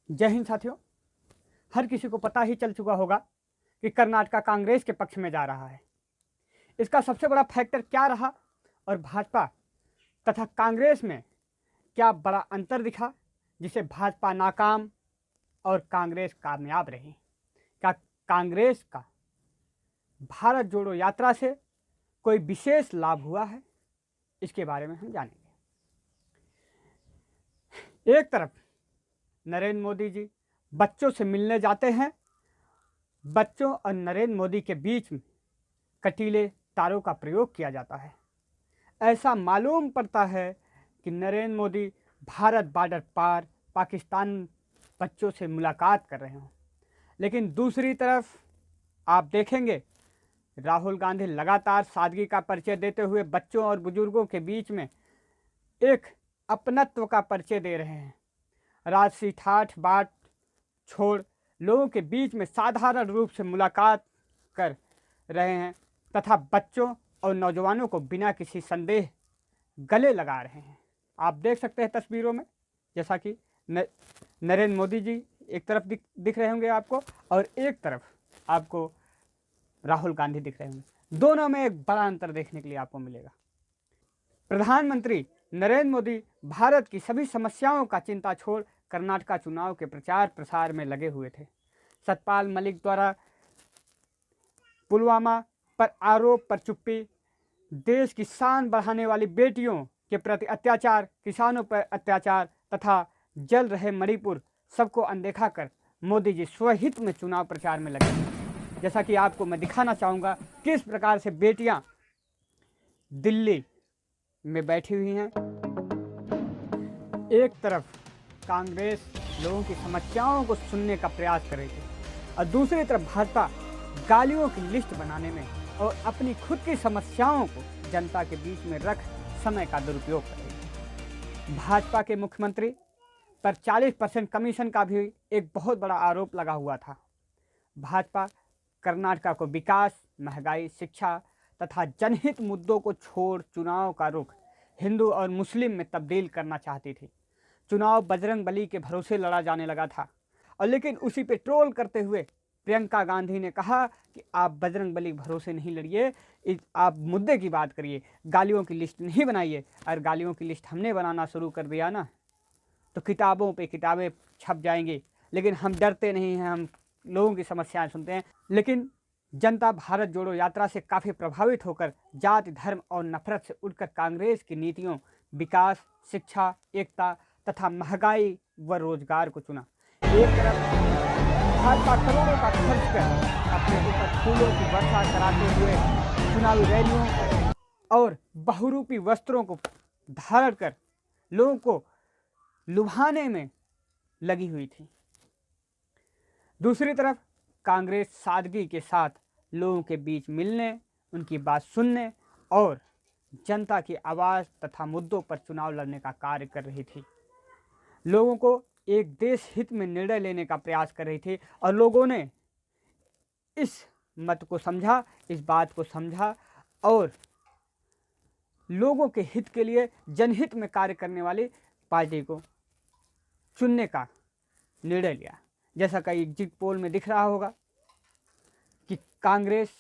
जय हिंद साथियों। हर किसी को पता ही चल चुका होगा कि कर्नाटका कांग्रेस के पक्ष में जा रहा है। इसका सबसे बड़ा फैक्टर क्या रहा और भाजपा तथा कांग्रेस में क्या बड़ा अंतर दिखा जिसे भाजपा नाकाम और कांग्रेस कामयाब रही? क्या कांग्रेस का भारत जोड़ो यात्रा से कोई विशेष लाभ हुआ है? इसके बारे में हम जानेंगे। एक तरफ नरेंद्र मोदी जी बच्चों से मिलने जाते हैं, बच्चों और नरेंद्र मोदी के बीच में कटीले तारों का प्रयोग किया जाता है। ऐसा मालूम पड़ता है कि नरेंद्र मोदी भारत बॉर्डर पार पाकिस्तान बच्चों से मुलाकात कर रहे हों, लेकिन दूसरी तरफ आप देखेंगे राहुल गांधी लगातार सादगी का परिचय देते हुए बच्चों और बुजुर्गों के बीच में एक अपनत्व का परिचय दे रहे हैं। राजसी ठाठ बाट छोड़ लोगों के बीच में साधारण रूप से मुलाकात कर रहे हैं तथा बच्चों और नौजवानों को बिना किसी संदेह गले लगा रहे हैं। आप देख सकते हैं तस्वीरों में, जैसा कि नरेंद्र मोदी जी एक तरफ दिख रहे होंगे आपको और एक तरफ आपको राहुल गांधी दिख रहे होंगे। दोनों में एक बड़ा अंतर देखने के लिए आपको मिलेगा। प्रधानमंत्री नरेंद्र मोदी भारत की सभी समस्याओं का चिंता छोड़ कर्नाटका चुनाव के प्रचार प्रसार में लगे हुए थे। सतपाल मलिक द्वारा पुलवामा पर आरोप पर चुप्पी, देश की शान बढ़ाने वाली बेटियों के प्रति अत्याचार, किसानों पर अत्याचार तथा जल रहे मणिपुर सबको अनदेखा कर मोदी जी स्वहित में चुनाव प्रचार में लगे। जैसा कि आपको मैं दिखाना चाहूँगा किस प्रकार से बेटियां दिल्ली में बैठी हुई हैं। एक तरफ कांग्रेस लोगों की समस्याओं को सुनने का प्रयास कर रही थी और दूसरी तरफ भाजपा गालियों की लिस्ट बनाने में और अपनी खुद की समस्याओं को जनता के बीच में रख समय का दुरुपयोग कर रही थी। भाजपा के मुख्यमंत्री पर 40% कमीशन का भी एक बहुत बड़ा आरोप लगा हुआ था। भाजपा कर्नाटका को विकास, महंगाई, शिक्षा तथा जनहित मुद्दों को छोड़ चुनाव का रुख हिंदू और मुस्लिम में तब्दील करना चाहती थी। चुनाव बजरंग बली के भरोसे लड़ा जाने लगा था और लेकिन उसी पे ट्रोल करते हुए प्रियंका गांधी ने कहा कि आप बजरंग बली के भरोसे नहीं लड़िए, आप मुद्दे की बात करिए, गालियों की लिस्ट नहीं बनाइए। और गालियों की लिस्ट हमने बनाना शुरू कर दिया ना तो किताबों पे किताबें छप जाएंगी, लेकिन हम डरते नहीं हैं, हम लोगों की समस्याएं सुनते हैं। लेकिन जनता भारत जोड़ो यात्रा से काफ़ी प्रभावित होकर जाति, धर्म और नफरत से उठकर कांग्रेस की नीतियों, विकास, शिक्षा, एकता तथा महंगाई व रोजगार को चुना। एक तरफ भाजपा करोड़ों का खर्च कर अपने ऊपर फूलों की वर्षा कराते हुए चुनावी रैलियों और बहुरूपी वस्त्रों को धारण कर लोगों को लुभाने में लगी हुई थी। दूसरी तरफ कांग्रेस सादगी के साथ लोगों के बीच मिलने, उनकी बात सुनने और जनता की आवाज़ तथा मुद्दों पर चुनाव लड़ने का कार्य कर रही थी। लोगों को एक देश हित में निर्णय लेने का प्रयास कर रही थी और लोगों ने इस मत को समझा, इस बात को समझा और लोगों के हित के लिए जनहित में कार्य करने वाली पार्टी को चुनने का निर्णय लिया। जैसा कि एग्जिट पोल में दिख रहा होगा कि कांग्रेस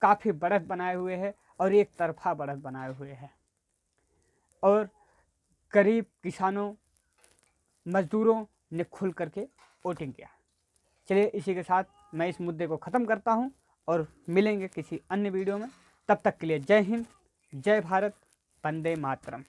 काफ़ी बढ़त बनाए हुए है और एक तरफा बढ़त बनाए हुए है और गरीब किसानों, मजदूरों ने खुल करके वोटिंग किया। चलिए इसी के साथ मैं इस मुद्दे को ख़त्म करता हूं और मिलेंगे किसी अन्य वीडियो में। तब तक के लिए जय हिंद, जय भारत, वंदे मातरम।